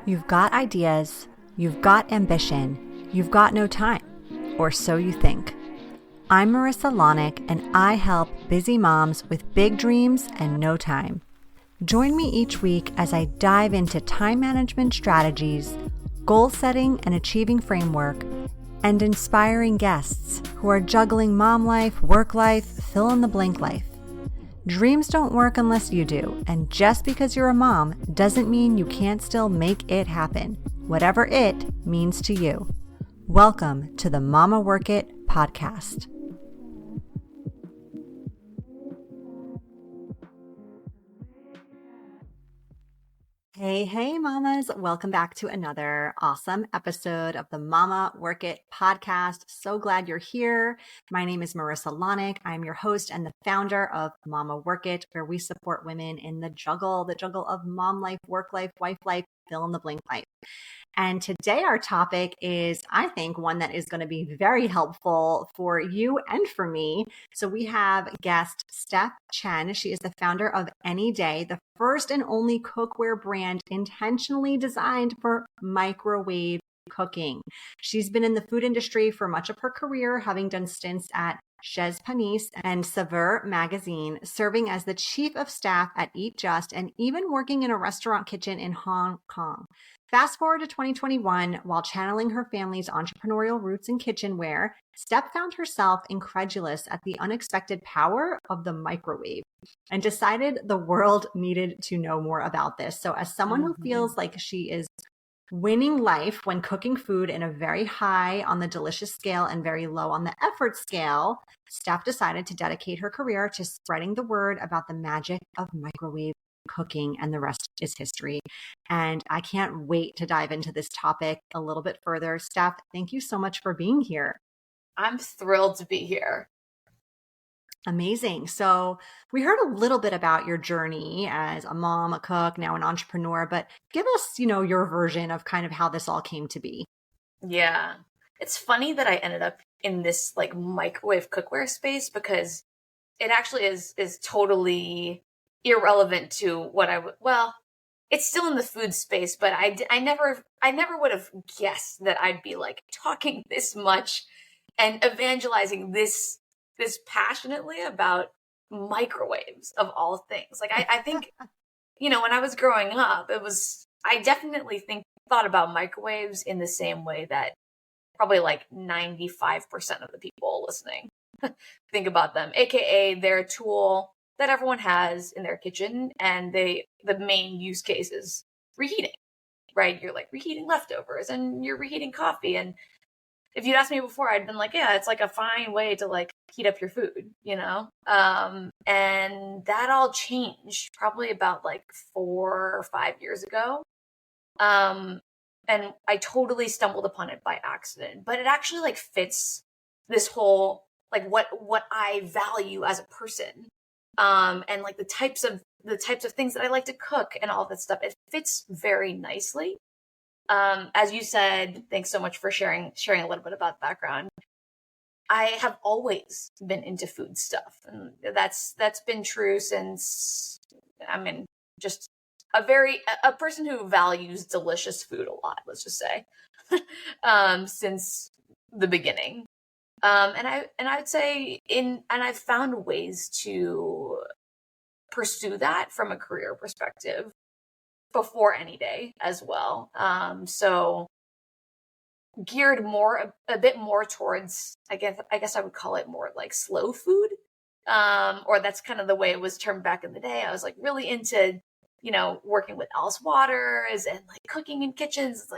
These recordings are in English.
You've got ideas, you've got ambition, you've got no time, or so you think. I'm Marissa Lonick, and I help busy moms with big dreams and no time. Join me each week as I dive into time management strategies, goal setting and achieving framework, and inspiring guests who are juggling mom life, work life, fill in the blank life. Dreams don't work unless you do, and just because you're a mom doesn't mean you can't still make it happen, whatever it means to you. Welcome to the Mama Work It podcast. Hey, mamas. Welcome back to another awesome episode of the Mama Work It podcast. So glad you're here. My name is Marissa Lonick. I'm your host and the founder of Mama Work It, where we support women in the juggle of mom life, work life, wife life, fill in the blank life. And today our topic is, I think, one that is going to be very helpful for you and for me. So we have guest Steph Chen. She is the founder of Anyday, the first and only cookware brand intentionally designed for microwave cooking. She's been in the food industry for much of her career, having done stints at Chez Panisse and Saveur magazine, serving as the chief of staff at Eat Just, and even working in a restaurant kitchen in Hong Kong. Fast forward to 2021, while channeling her family's entrepreneurial roots in kitchenware, Steph found herself incredulous at the unexpected power of the microwave and decided the world needed to know more about this. So as someone who feels like she is winning life when cooking food in a very high on the delicious scale and very low on the effort scale, Steph decided to dedicate her career to spreading the word about the magic of microwave cooking, and the rest is history. And I can't wait to dive into this topic a little bit further. Steph, thank you so much for being here. I'm thrilled to be here. Amazing. So we heard a little bit about your journey as a mom, a cook, now an entrepreneur, but give us, your version of kind of how this all came to be. Yeah. It's funny that I ended up in this like microwave cookware space because it actually is totally irrelevant to what it's still in the food space, but I never would have guessed that I'd be like talking this much and evangelizing this passionately about microwaves of all things. Like I think, when I was growing up, I definitely thought about microwaves in the same way that probably like 95% of the people listening think about them, aka they're a tool that everyone has in their kitchen, and the main use case is reheating, right? You're like reheating leftovers and you're reheating coffee. And if you'd asked me before, I'd been like, yeah, it's like a fine way to like heat up your food, and that all changed probably about like 4 or 5 years ago. And I totally stumbled upon it by accident, but it actually like fits this whole, like what I value as a person. And like the types of things that I like to cook and all that stuff. It fits very nicely. As you said, thanks so much for sharing a little bit about background. I have always been into food stuff, and that's been true since, just a person who values delicious food a lot, let's just say, since the beginning. And I'd say I've found ways to pursue that from a career perspective before Anyday as well. So geared a bit more towards, I guess I would call it more like slow food. Or that's kind of the way it was termed back in the day. I was like really into, working with Alice Waters and like cooking in kitchens. It's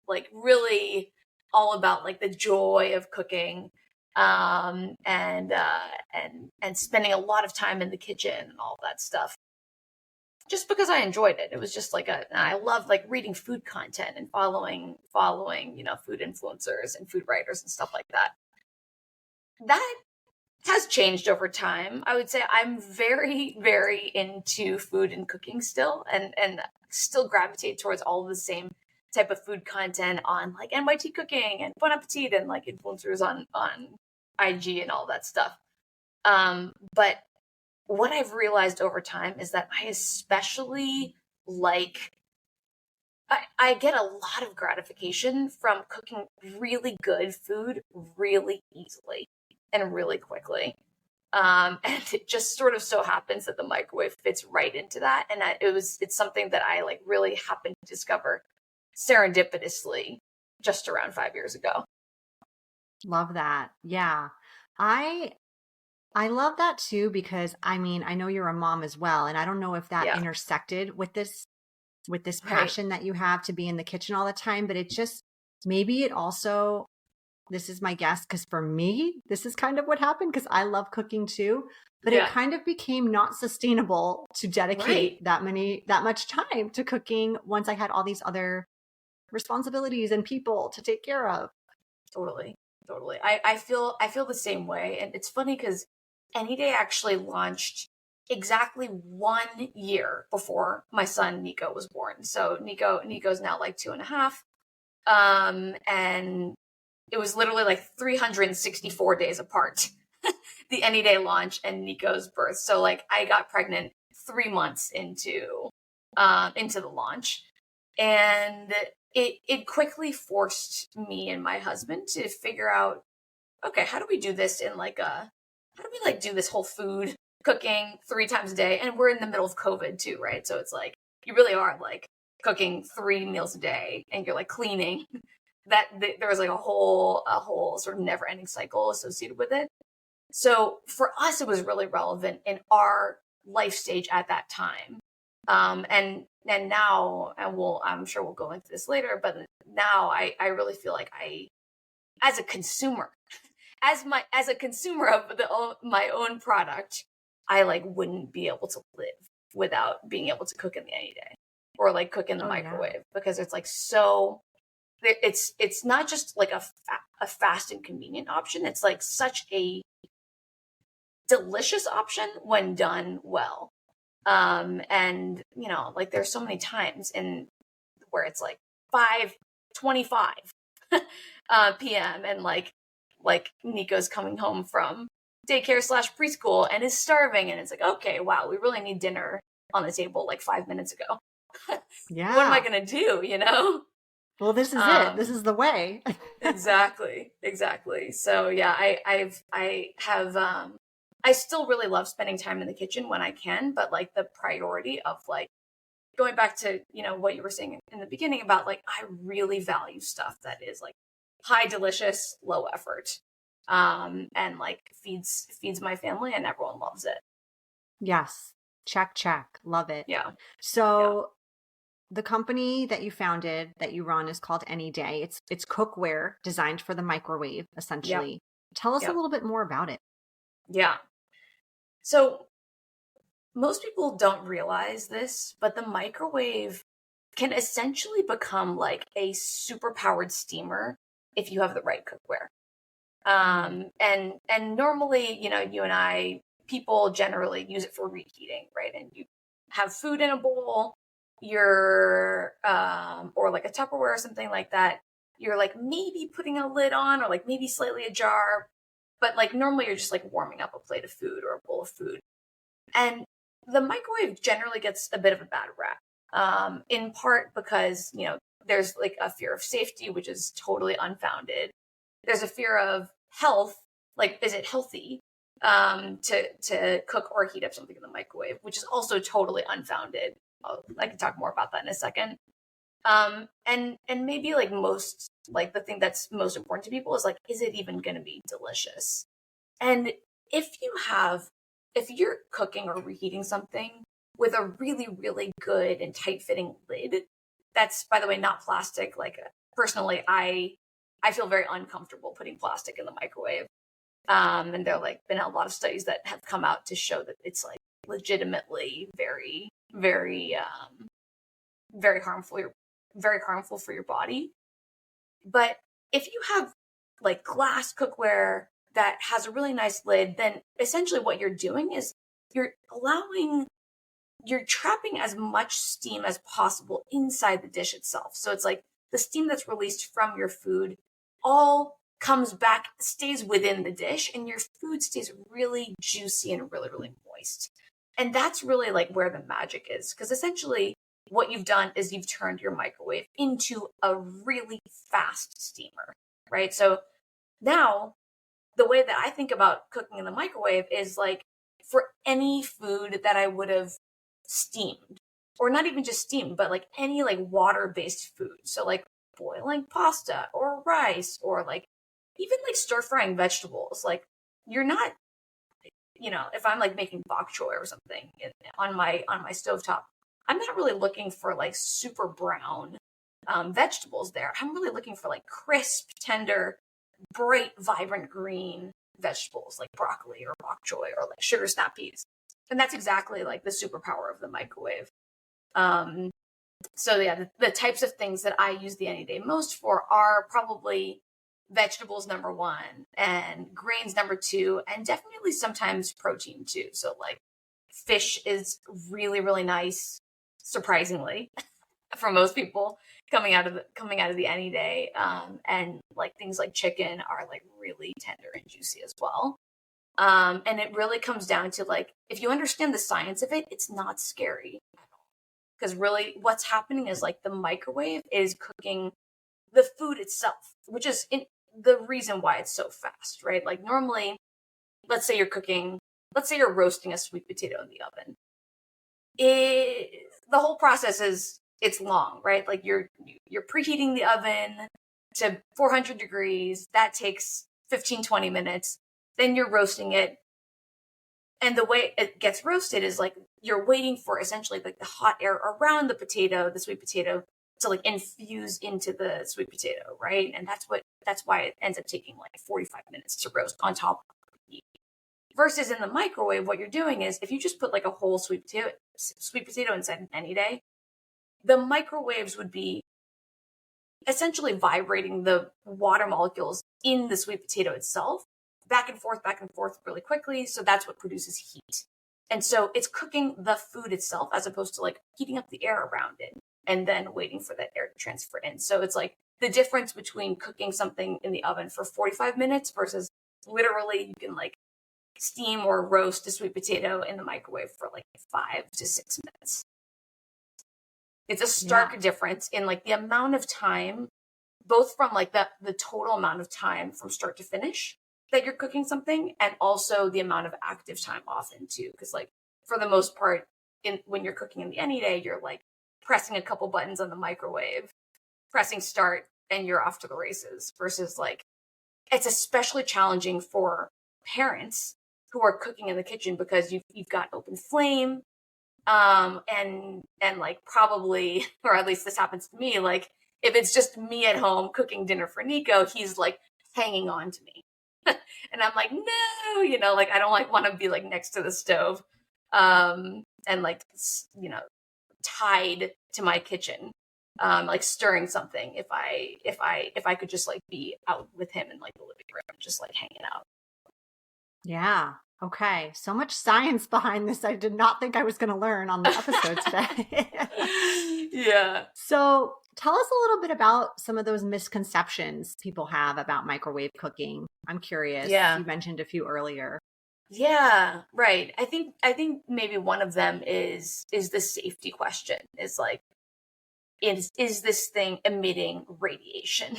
like really all about like the joy of cooking. And spending a lot of time in the kitchen and all that stuff, just because I enjoyed it. It was just like I love like reading food content and following, food influencers and food writers and stuff like that. That has changed over time. I would say I'm very, very into food and cooking still, and still gravitate towards all of the same type of food content on like NYT Cooking and Bon Appetit and like influencers on IG and all that stuff. But what I've realized over time is that I especially like I get a lot of gratification from cooking really good food really easily and really quickly. And it just sort of so happens that the microwave fits right into that. And it's something that I like really happened to discover serendipitously just around 5 years ago. Love that. Yeah. I I love that too because I mean, I know you're a mom as well, and I don't know if that Yeah. intersected with this Right. passion that you have to be in the kitchen all the time, but it just maybe it also this is my guess because for me, this is kind of what happened because I love cooking too, but it Yeah. kind of became not sustainable to Right. dedicate that much time to cooking once I had all these other responsibilities and people to take care of. Totally. Totally. I feel the same way. And it's funny because Anyday actually launched exactly 1 year before my son Nico was born. So Nico's now like 2.5. And it was literally like 364 days apart. The Anyday launch and Nico's birth. So like I got pregnant 3 months into the launch. And it quickly forced me and my husband to figure out, okay, how do we do this in like a how do we like do this whole food cooking 3 times a day? And we're in the middle of COVID too, right? So it's like you really are like cooking 3 meals a day and you're like cleaning. There was like a whole sort of never ending cycle associated with it. So for us, it was really relevant in our life stage at that time. And now, I'm sure we'll go into this later, but now I really feel like as a consumer, as a consumer of my own product, I like wouldn't be able to live without being able to cook in the Anyday or like cook in the Oh yeah. microwave because it's like so it's not just like a fast and convenient option. It's like such a delicious option when done well. And like there's so many times in where it's like 5:25 p.m. and like Nico's coming home from daycare slash preschool and is starving, and it's like, okay, wow, we really need dinner on the table like 5 minutes ago. What am I Yeah. gonna do? You know? Well, this is it. This Um, is the way. exactly. So yeah, I still really love spending time in the kitchen when I can, but like the priority of like going back to, what you were saying in the beginning about like I really value stuff that is like high delicious, low effort. And like feeds my family and everyone loves it. Yes. Check, check. Love it. Yeah. Yeah. So the company that you founded that you run is called Anyday. It's cookware designed for the microwave, Yep. essentially. Tell us a Yep. little bit more about it. Yeah. So most people don't realize this, but the microwave can essentially become like a super powered steamer if you have the right cookware. Mm. And normally, you and I, people generally use it for reheating, right? And you have food in a bowl, or like a Tupperware or something like that. You're like maybe putting a lid on, or like maybe slightly ajar, but like normally you're just like warming up a plate of food or a bowl of food. And the microwave generally gets a bit of a bad rap, in part because, there's like a fear of safety, which is totally unfounded. There's a fear of health, like, is it healthy to cook or heat up something in the microwave, which is also totally unfounded. I can talk more about that in a second. And maybe like the thing that's most important to people is like, is it even going to be delicious? And if you have, if you're cooking or reheating something with a really, really good and tight fitting lid, that's, by the way, not plastic. Like, personally, I feel very uncomfortable putting plastic in the microwave. And there like been a lot of studies that have come out to show that it's like legitimately very, very, very harmful, very harmful for your body. But if you have like glass cookware that has a really nice lid, then essentially what you're doing is you're you're trapping as much steam as possible inside the dish itself. So it's like the steam that's released from your food all comes back, stays within the dish, and your food stays really juicy and really, really moist. And that's really like where the magic is. Because essentially, what you've done is you've turned your microwave into a really fast steamer, right? So now the way that I think about cooking in the microwave is like for any food that I would have steamed, or not even just steamed, but like any like water-based food. So like boiling pasta or rice, or like even like stir frying vegetables. Like you're not, if I'm like making bok choy or something on my stovetop, I'm not really looking for like super brown vegetables there. I'm really looking for like crisp, tender, bright, vibrant green vegetables like broccoli or bok choy or like sugar snap peas. And that's exactly like the superpower of the microwave. So yeah, the types of things that I use the Anyday most for are probably vegetables number one, and grains number two, and definitely sometimes protein too. So like fish is really, really nice, surprisingly, for most people coming out of the Anyday. And like things like chicken are like really tender and juicy as well. And it really comes down to like, if you understand the science of it, it's not scary at all. Because really what's happening is like the microwave is cooking the food itself, which is the reason why it's so fast, right? Like normally, let's say you're roasting a sweet potato in the oven. The whole process it's long, right? Like you're preheating the oven to 400 degrees. That takes 15-20 minutes. Then you're roasting it. And the way it gets roasted is like you're waiting for essentially like the hot air around the sweet potato, to like infuse into the sweet potato, right? And that's why it ends up taking like 45 minutes to roast on top of the heat. Versus in the microwave, what you're doing is if you just put like a whole sweet potato inside an Anyday, the microwaves would be essentially vibrating the water molecules in the sweet potato itself back and forth really quickly. So that's what produces heat. And so it's cooking the food itself as opposed to like heating up the air around it and then waiting for that air to transfer in. So it's like the difference between cooking something in the oven for 45 minutes versus literally you can like steam or roast a sweet potato in the microwave for like 5 to 6 minutes. It's a stark difference in like the amount of time, both from like the total amount of time from start to finish that you're cooking something, and also the amount of active time often too. Because like for the most part, when you're cooking in the Anyday, you're like pressing a couple buttons on the microwave, pressing start, and you're off to the races. Versus like it's especially challenging for parents who are cooking in the kitchen because you've got open flame, and like probably, or at least this happens to me, like if it's just me at home cooking dinner for Nico, he's like hanging on to me. And I'm like, no, like I don't like want to be like next to the stove, and like, tied to my kitchen, like stirring something if I could just like be out with him in like the living room, just like hanging out. Yeah. Okay. So much science behind this. I did not think I was going to learn on the episode today. Yeah. So tell us a little bit about some of those misconceptions people have about microwave cooking. I'm curious. Yeah. You mentioned a few earlier. Yeah, right. I think maybe one of them is the safety question. Is like, is this thing emitting radiation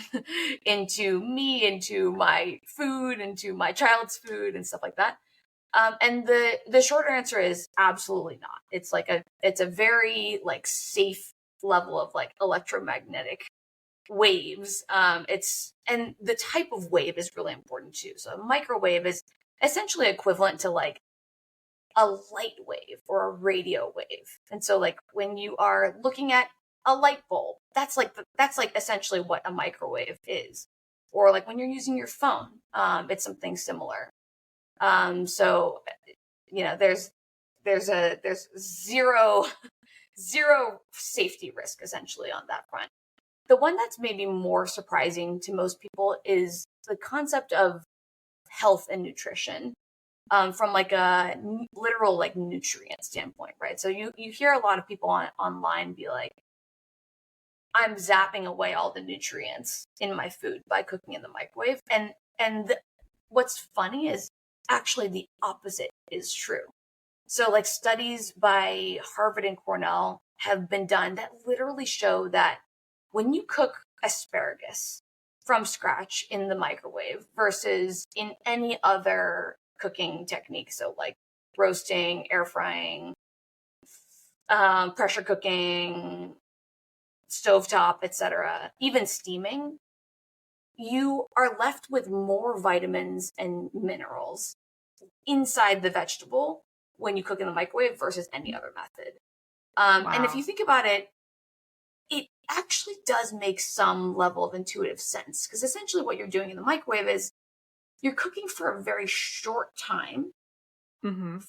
into me, into my food, into my child's food, and stuff like that? And the shorter answer is absolutely not. It's a very like safe level of like electromagnetic waves. And the type of wave is really important too. So a microwave is essentially equivalent to like a light wave or a radio wave. And so like when you are looking at a light bulb, that's like essentially what a microwave is. Or like when you're using your phone, it's something similar. So there's zero safety risk essentially on that front. The one that's maybe more surprising to most people is the concept of health and nutrition, from like a literal like nutrient standpoint, right? So you hear a lot of people online be like, I'm zapping away all the nutrients in my food by cooking in the microwave. And what's funny is actually the opposite is true. So like studies by Harvard and Cornell have been done that literally show that when you cook asparagus from scratch in the microwave versus in any other cooking technique, so like roasting, air frying, pressure cooking, stovetop, etc., even steaming, you are left with more vitamins and minerals inside the vegetable when you cook in the microwave versus any other method. And if you think about it, it actually does make some level of intuitive sense, because essentially what you're doing in the microwave is you're cooking for a very short time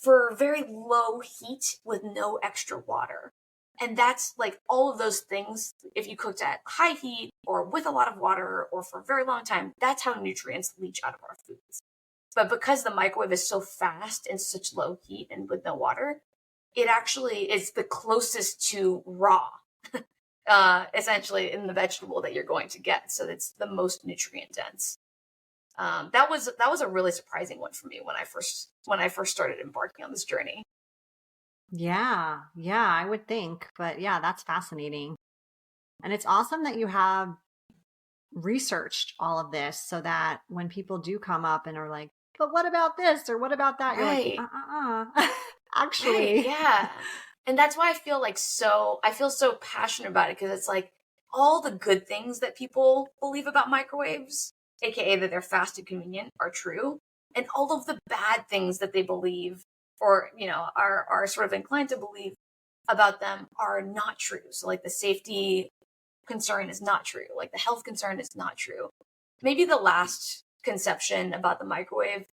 for very low heat with no extra water. And that's like all of those things. If you cooked at high heat or with a lot of water or for a very long time, that's how nutrients leach out of our foods. But because the microwave is so fast and such low heat and with no water, it actually is the closest to raw, essentially, in the vegetable that you're going to get. So it's the most nutrient dense. That was a really surprising one for me when I first started embarking on this journey. Yeah, I would think. But yeah, that's fascinating. And it's awesome that you have researched all of this so that when people do come up and are like, but what about this or what about that? Right. You're like, actually. Right, yeah. And that's why I feel so passionate about it, because it's like all the good things that people believe about microwaves, aka that they're fast and convenient, are true. And all of the bad things that they believe or, are sort of inclined to believe about them are not true. So like the safety concern is not true. Like the health concern is not true. Maybe the last conception about the microwave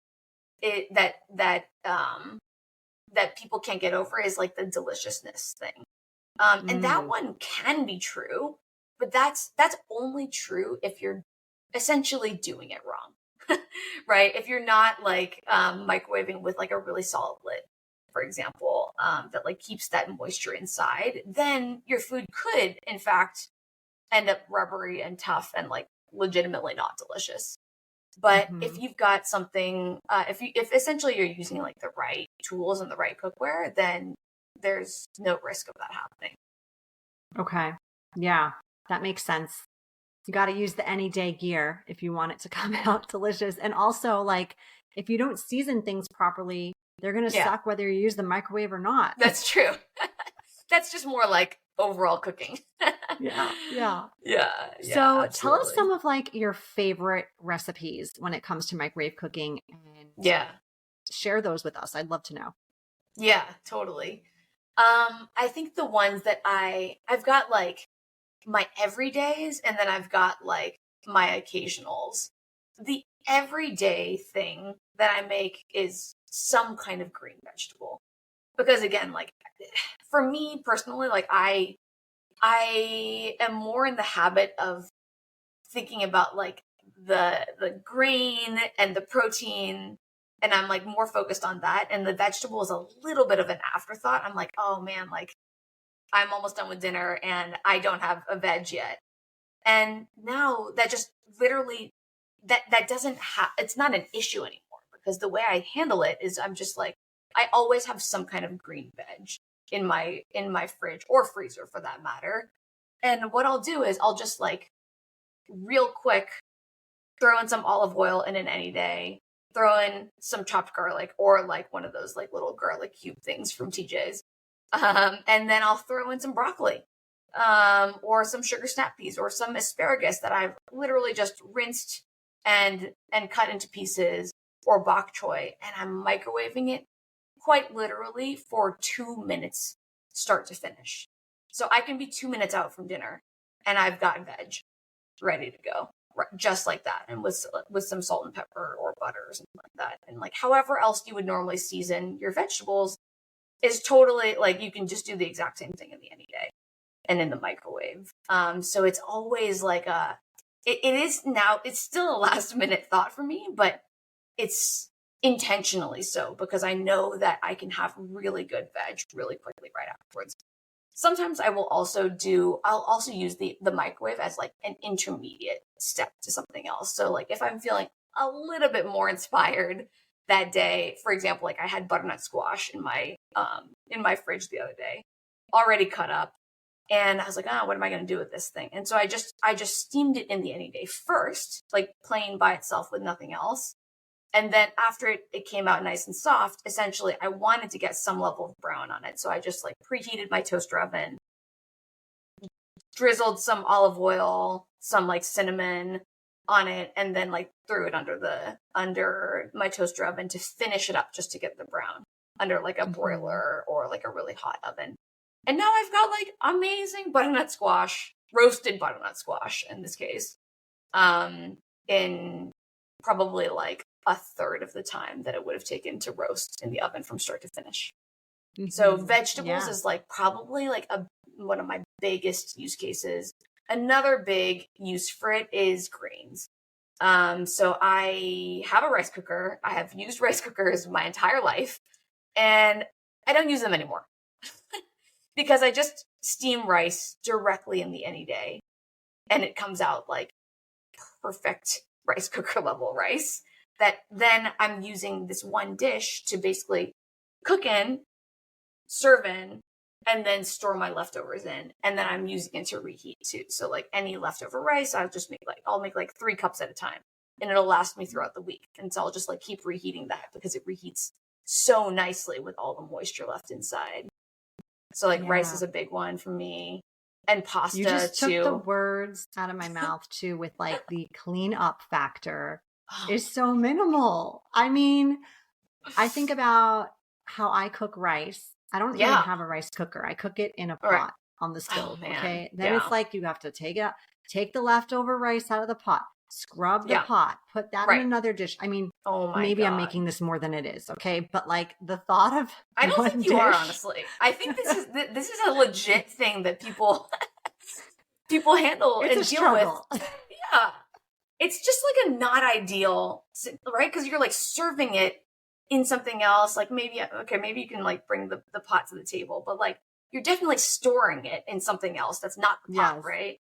that people can't get over is like the deliciousness thing. And that one can be true, but that's only true if you're essentially doing it wrong, right? If you're not like microwaving with like a really solid lid, for example, that like keeps that moisture inside, then your food could, in fact, end up rubbery and tough and like legitimately not delicious. But if you've got something, if essentially you're using like the right tools and the right cookware, then there's no risk of that happening. Okay. Yeah, that makes sense. You got to use the Anyday gear if you want it to come out delicious. And also, like, if you don't season things properly, they're going to suck whether you use the microwave or not. That's true. That's just more like overall cooking. Yeah. So tell us some of like your favorite recipes when it comes to microwave cooking, and share those with us. I'd love to know. Yeah, totally. I think the ones that I've got like my everydays, and then I've got like my occasionals. The everyday thing that I make is some kind of green vegetable. Because again, like for me personally, like I am more in the habit of thinking about like the grain and the protein, and I'm like more focused on that, and the vegetable is a little bit of an afterthought. I'm like, oh man, like I'm almost done with dinner and I don't have a veg yet. And now that just literally that doesn't have, it's not an issue anymore, because the way I handle it is I'm just like, I always have some kind of green veg in my fridge or freezer for that matter. And what I'll do is I'll just like real quick throw in some olive oil in an Anyday, throw in some chopped garlic or like one of those like little garlic cube things from TJ's. And then I'll throw in some broccoli, or some sugar snap peas or some asparagus that I've literally just rinsed and cut into pieces, or bok choy, and I'm microwaving it quite literally for 2 minutes, start to finish. So I can be 2 minutes out from dinner and I've got veg ready to go, just like that, and with some salt and pepper or butter or something like that. And like however else you would normally season your vegetables is totally like, you can just do the exact same thing in the Anyday and in the microwave. So it's always like it is now, it's still a last minute thought for me, but it's intentionally so, because I know that I can have really good veg really quickly right afterwards. Sometimes I'll also use the microwave as like an intermediate step to something else. So like if I'm feeling a little bit more inspired that day, for example, like I had butternut squash in my fridge the other day, already cut up. And I was like, oh, what am I going to do with this thing? And so I just steamed it in the Anyday first, like plain by itself with nothing else. And then after it came out nice and soft, essentially I wanted to get some level of brown on it. So I just like preheated my toaster oven, drizzled some olive oil, some like cinnamon on it, and then like threw it under my toaster oven to finish it up just to get the brown under like a broiler or like a really hot oven. And now I've got like amazing butternut squash, roasted butternut squash in this case, in probably like a third of the time that it would have taken to roast in the oven from start to finish. So vegetables is like probably like one of my biggest use cases. Another big use for it is grains. So I have a rice cooker. I have used rice cookers my entire life, and I don't use them anymore because I just steam rice directly in the Anyday, and it comes out like perfect rice cooker level rice that then I'm using this one dish to basically cook in, serve in, and then store my leftovers in. And then I'm using it to reheat too. So like any leftover rice, I'll make like 3 cups at a time, and it'll last me throughout the week. And so I'll just like keep reheating that because it reheats so nicely with all the moisture left inside. So like rice is a big one for me, and pasta too. You just took the words out of my mouth too, with like the clean up factor is so minimal. I mean, I think about how I cook rice. I don't even have a rice cooker. I cook it in a pot on the stove. Okay. Then it's like you have to take the leftover rice out of the pot, scrub the pot, put that in another dish. I mean, maybe I'm making this more than it is. Okay. But like the thought of I don't think you are, honestly. I think this is a legit thing that people handle and deal with. Yeah. It's just like a not ideal, right? Because you're like serving it in something else. Like maybe you can like bring the pot to the table, but like you're definitely storing it in something else that's not the pot, right?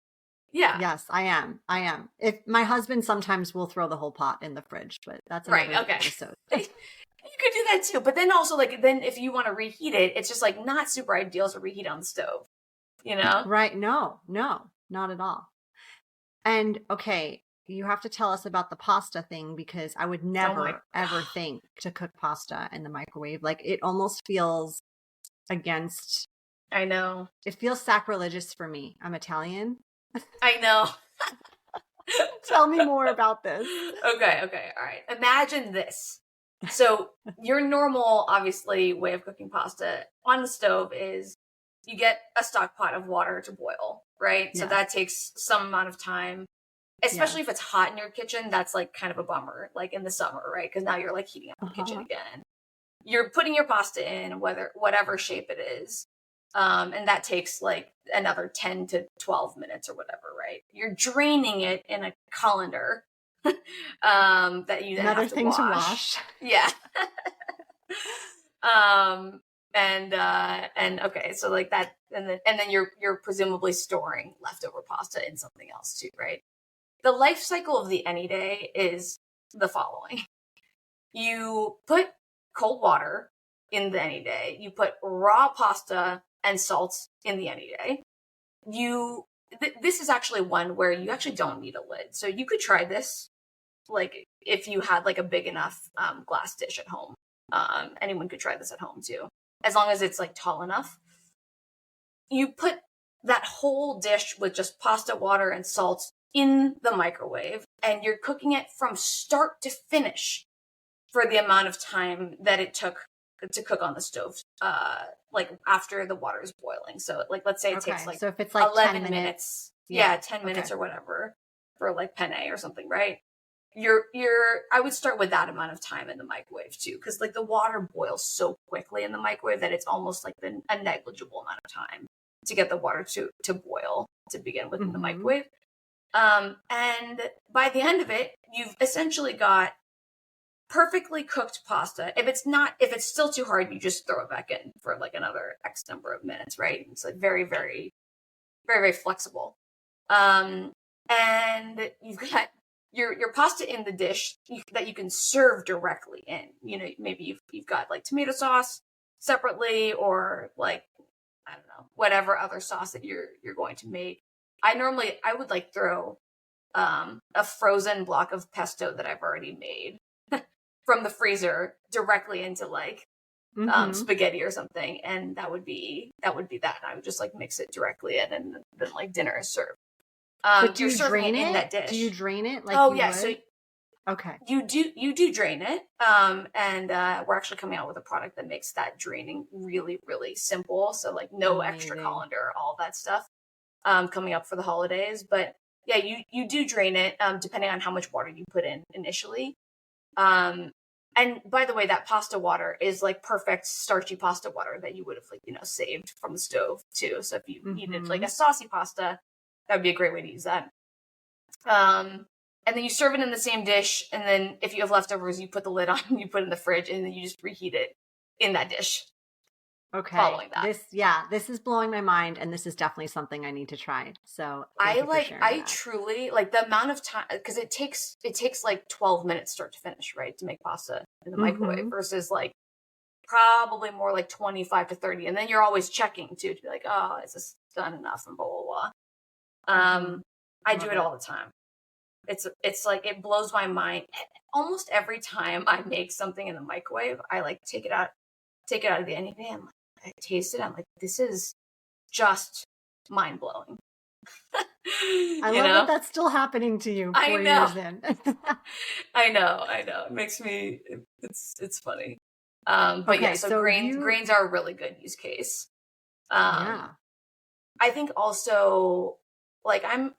Yeah. Yes, I am. If my husband sometimes will throw the whole pot in the fridge, but that's another episode. You could do that too. But then also like, then if you want to reheat it, it's just like not super ideal to reheat on the stove, you know? Right. No, not at all. And okay, you have to tell us about the pasta thing, because I would never, ever think to cook pasta in the microwave. Like it almost feels against. I know. It feels sacrilegious for me. I'm Italian. I know. Tell me more about this. Okay. All right. Imagine this. So your normal, obviously, way of cooking pasta on the stove is you get a stock pot of water to boil, right? Yeah. So that takes some amount of time. Especially if it's hot in your kitchen, that's like kind of a bummer, like in the summer, right? Because now you're like heating up the kitchen again. You're putting your pasta in, whatever shape it is. And that takes like another 10 to 12 minutes or whatever, right? You're draining it in a colander that you then another have to thing wash. To wash. Yeah. And okay, so like that, and then you're presumably storing leftover pasta in something else too, right? The life cycle of the Anyday is the following. You put cold water in the Anyday. You put raw pasta and salt in the Anyday. This is actually one where you actually don't need a lid. So you could try this, like if you had like a big enough glass dish at home. Anyone could try this at home too, as long as it's like tall enough. You put that whole dish with just pasta, water, and salt in the microwave, and you're cooking it from start to finish for the amount of time that it took to cook on the stove, like after the water is boiling. So like, let's say it takes like, so if it's like 11 minutes. Yeah, 10 minutes or whatever for like penne or something, right? I would start with that amount of time in the microwave too, because like the water boils so quickly in the microwave that it's almost like a negligible amount of time to get the water to boil to begin with in the microwave. And by the end of it, you've essentially got perfectly cooked pasta. If it's still too hard, you just throw it back in for like another X number of minutes, right? It's like very, very, very, very flexible. And you've got your pasta in the dish that you can serve directly in. You know, maybe you've got like tomato sauce separately, or like I don't know, whatever other sauce that you're going to make. I would like throw a frozen block of pesto that I've already made from the freezer directly into like spaghetti or something, and that would be that. And I would just like mix it directly in, and then like dinner is served. But do you're you serving drain it in it? that dish. Do you drain it? Like oh you yeah, would? so okay, you do drain it. And we're actually coming out with a product that makes that draining really, really simple. So like no extra colander, all that stuff. Coming up for the holidays, but yeah, you do drain it, depending on how much water you put in initially. And by the way, that pasta water is like perfect starchy pasta water that you would have like, saved from the stove too. So if you needed like a saucy pasta, that would be a great way to use that. And then you serve it in the same dish. And then if you have leftovers, you put the lid on and you put it in the fridge, and then you just reheat it in that dish. Okay. Following that. This is blowing my mind, and this is definitely something I need to try. So I truly like the amount of time, because it takes like 12 minutes start to finish, right, to make pasta in the microwave versus like probably more like 25 to 30. And then you're always checking too to be like, oh, is this done enough, and blah blah blah. I do it all the time. It's like it blows my mind. Almost every time I make something in the microwave, I like take it out of the Anyday, and I taste it. I'm like, this is just mind blowing. I love that that's still happening to you 4 years in. I know. It makes me. It's funny. But okay, yeah, so grains are a really good use case. I think also, like, I'm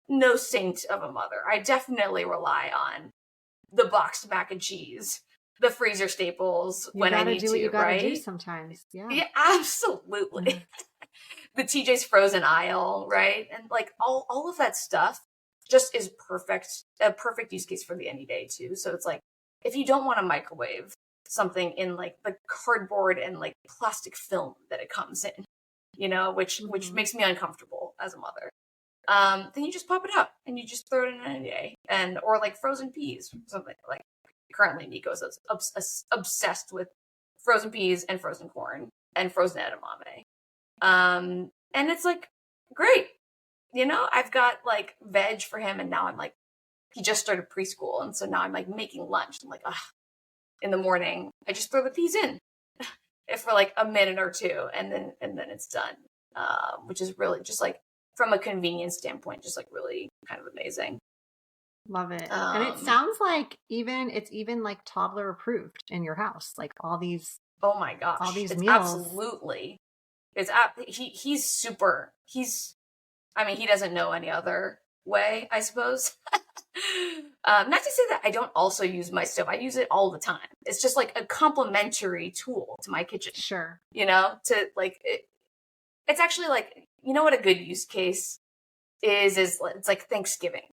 no saint of a mother. I definitely rely on the boxed mac and cheese, the freezer staples when I need to, what you gotta right? do sometimes. Yeah, absolutely. The TJ's frozen aisle, right? And like all of that stuff just is a perfect use case for the Anyday too. So it's like, if you don't want to microwave something in like the cardboard and like plastic film that it comes in, which makes me uncomfortable as a mother, then you just pop it out and you just throw it in an Anyday, or like frozen peas or something. Like currently Nico's obsessed with frozen peas and frozen corn and frozen edamame. And it's like, great. I've got like veg for him, and now I'm like, he just started preschool, and so now I'm like making lunch. I'm like, in the morning, I just throw the peas in for like a minute or two, and then it's done. Which is really just like, from a convenience standpoint, just like really kind of amazing. Love it. And it sounds like it's even like toddler approved in your house, like all these. Oh my gosh. All these meals. Absolutely. He's super, he doesn't know any other way, I suppose. Not to say that I don't also use my stove. I use it all the time. It's just like a complementary tool to my kitchen. Sure. To like, it's actually like, what a good use case is it's like Thanksgiving.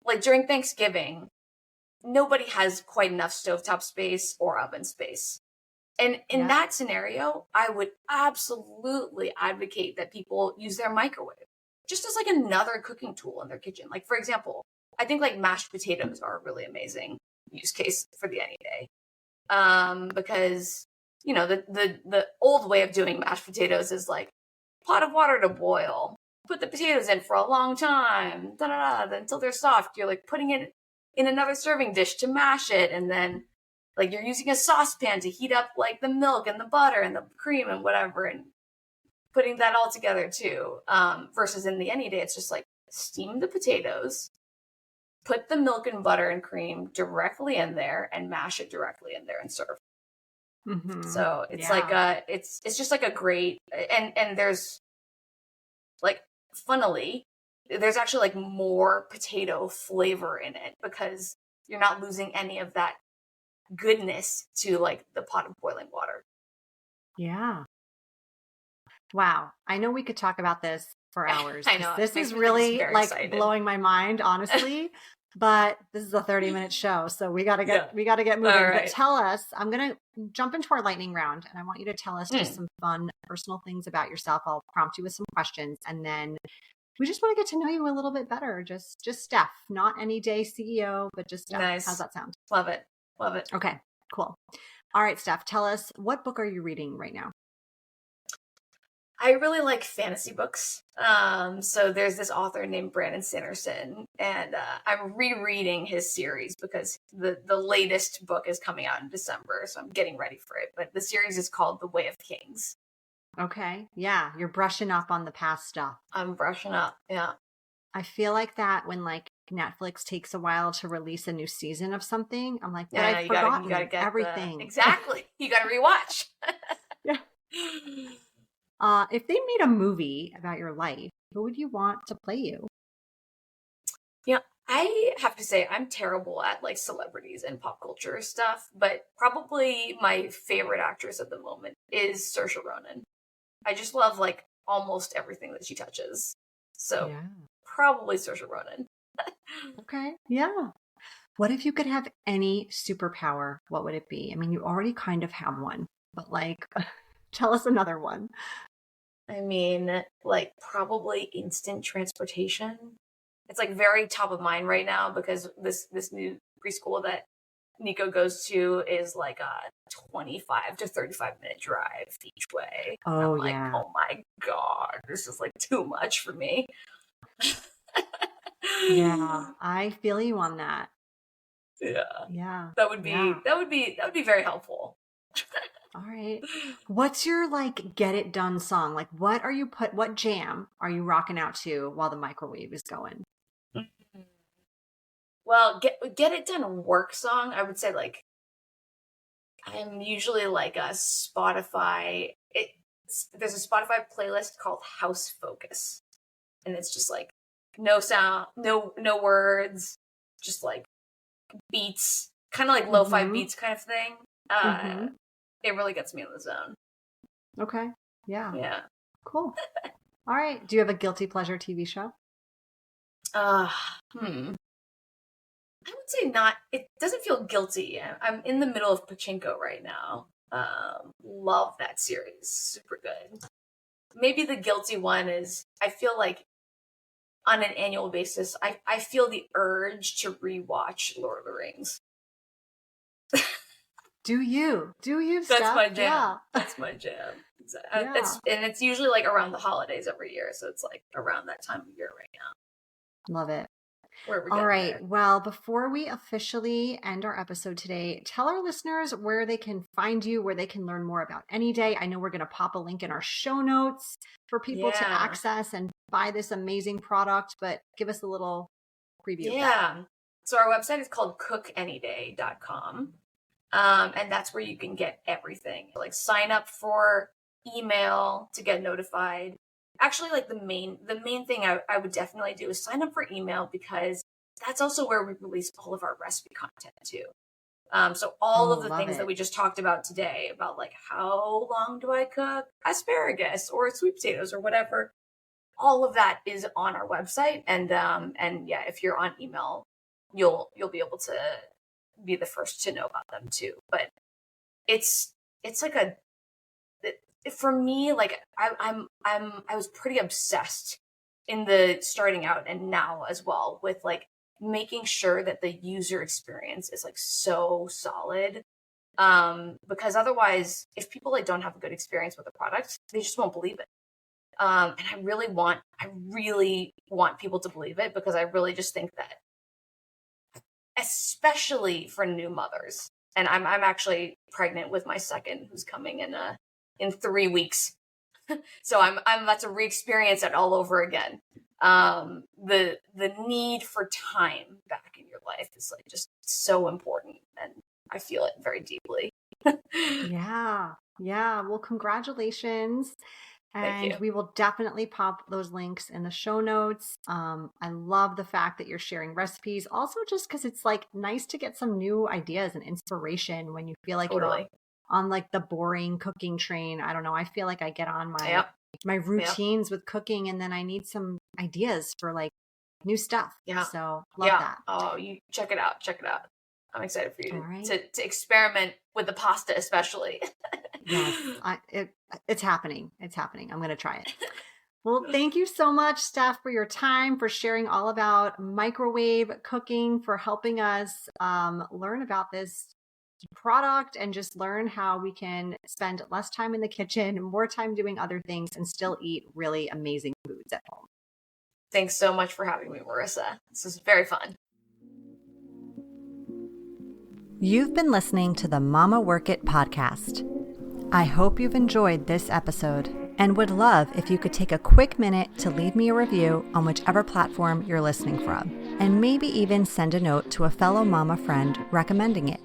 Like during Thanksgiving, nobody has quite enough stovetop space or oven space. And in that scenario, I would absolutely advocate that people use their microwave just as like another cooking tool in their kitchen. Like, for example, I think like mashed potatoes are a really amazing use case for the Anyday. Because, the old way of doing mashed potatoes is like pot of water to boil, put the potatoes in for a long time, until they're soft. You're like putting it in another serving dish to mash it, and then like you're using a saucepan to heat up like the milk and the butter and the cream and whatever, and putting that all together too. Versus in the Anyday, it's just like steam the potatoes, put the milk and butter and cream directly in there, and mash it directly in there and serve. So it's like it's just like a great, and there's like, funnily, there's actually like more potato flavor in it because you're not losing any of that goodness to like the pot of boiling water. Yeah. Wow. I know we could talk about this for hours. I know. This is really like excited. Blowing my mind, honestly. But this is a 30-minute show, so we gotta get moving. Right. But tell us, I'm gonna jump into our lightning round, and I want you to tell us just some fun personal things about yourself. I'll prompt you with some questions, and then we just want to get to know you a little bit better. Just Steph, not Anyday CEO, but just Steph. Nice. How's that sound? Love it. Okay, cool. All right, Steph, tell us, what book are you reading right now? I really like fantasy books. So there's this author named Brandon Sanderson, and I'm rereading his series because the latest book is coming out in December, so I'm getting ready for it. But the series is called The Way of Kings. Okay. Yeah. You're brushing up on the past stuff. I'm brushing up. Yeah. I feel like that when like Netflix takes a while to release a new season of something. I'm like, but Yeah, I've you gotta forgotten get everything. exactly. You gotta rewatch. Yeah. If they made a movie about your life, who would you want to play you? Yeah, I have to say I'm terrible at like celebrities and pop culture stuff, but probably my favorite actress at the moment is Saoirse Ronan. I just love like almost everything that she touches. So Yeah. probably Saoirse Ronan. Okay. Yeah. What if you could have any superpower? What would it be? I mean, you already kind of have one, but like, tell us another one. I mean, like probably instant transportation. It's like very top of mind right now because this new preschool that Nico goes to is like a 25 to 35-minute drive each way. And Oh, I'm like, yeah. oh my God, this is like too much for me. Yeah. I feel you on that. Yeah. Yeah. That would Yeah. be very helpful. All right. What's your like get it done song? Like what jam are you rocking out to while the microwave is going? Well, get it done work song. I would say like I'm usually like a Spotify. There's a Spotify playlist called House Focus, and it's just like no sound, no words, just like beats, kind of like lo-fi Mm-hmm. beats kind of thing. Mm-hmm. It really gets me in the zone. Okay. Yeah. Yeah. Cool. All right. Do you have a guilty pleasure TV show? Uh, hmm. I would say not. It doesn't feel guilty. I'm in the middle of Pachinko right now. Love that series. Super good. Maybe the guilty one is I feel like on an annual basis, I feel the urge to rewatch Lord of the Rings. Do you? Do you, That's Steph? my jam. Yeah. That's my jam. Yeah. It's usually like around the holidays every year, so it's like around that time of year right now Love it. where we're All getting right. there. Well, before we officially end our episode today, tell our listeners where they can find you, where they can learn more about Anyday. I know we're going to pop a link in our show notes for people to Yeah. access and buy this amazing product, but give us a little preview of that. Yeah. So our website is called cookanyday.com. And that's where you can get everything. Like sign up for email to get notified. Actually, like the main thing I would definitely do is sign up for email because that's also where we release all of our recipe content too. So all Oh, of the love things that it. we just talked about today about like how long do I cook asparagus or sweet potatoes or whatever, all of that is on our website. And yeah, if you're on email, you'll be able to be the first to know about them too. But it's like for me, like I was pretty obsessed in the starting out and now as well with like making sure that the user experience is like so solid. Because otherwise if people like don't have a good experience with the product, they just won't believe it. And I really want people to believe it because I really just think that especially for new mothers. And I'm actually pregnant with my second, who's coming in 3 weeks. So I'm about to re-experience it all over again. The need for time back in your life is like just so important, and I feel it very deeply. Yeah. Yeah. Well, congratulations. Thank And you. we will definitely pop those links in the show notes. I love the fact that you're sharing recipes. Also, just because it's like nice to get some new ideas and inspiration when you feel like you're Totally. on like the boring cooking train. I don't know. I feel like I get on Yep. my Yep. routines with cooking, and then I need some ideas for like new stuff. Yeah. So love Yeah. that. Oh, you check it out. Check it out. I'm excited for All you right. to experiment with the pasta, especially. Yes, it's happening. It's happening. I'm going to try it. Well, thank you so much, Steph, for your time, for sharing all about microwave cooking, for helping us learn about this product and just learn how we can spend less time in the kitchen, more time doing other things, and still eat really amazing foods at home. Thanks so much for having me, Marissa. This is very fun. You've been listening to the Mama Work It podcast. I hope you've enjoyed this episode and would love if you could take a quick minute to leave me a review on whichever platform you're listening from, and maybe even send a note to a fellow mama friend recommending it.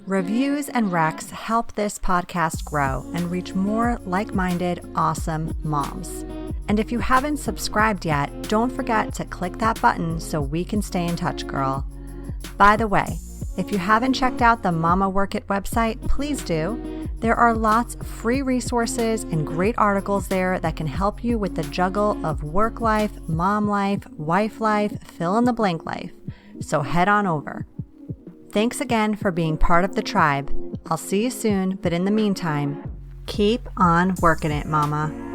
Reviews and recs help this podcast grow and reach more like-minded, awesome moms. And if you haven't subscribed yet, don't forget to click that button so we can stay in touch, girl. By the way, if you haven't checked out the Mama Work It website, please do. There are lots of free resources and great articles there that can help you with the juggle of work life, mom life, wife life, fill in the blank life. So head on over. Thanks again for being part of the tribe. I'll see you soon, but in the meantime, keep on working it, mama.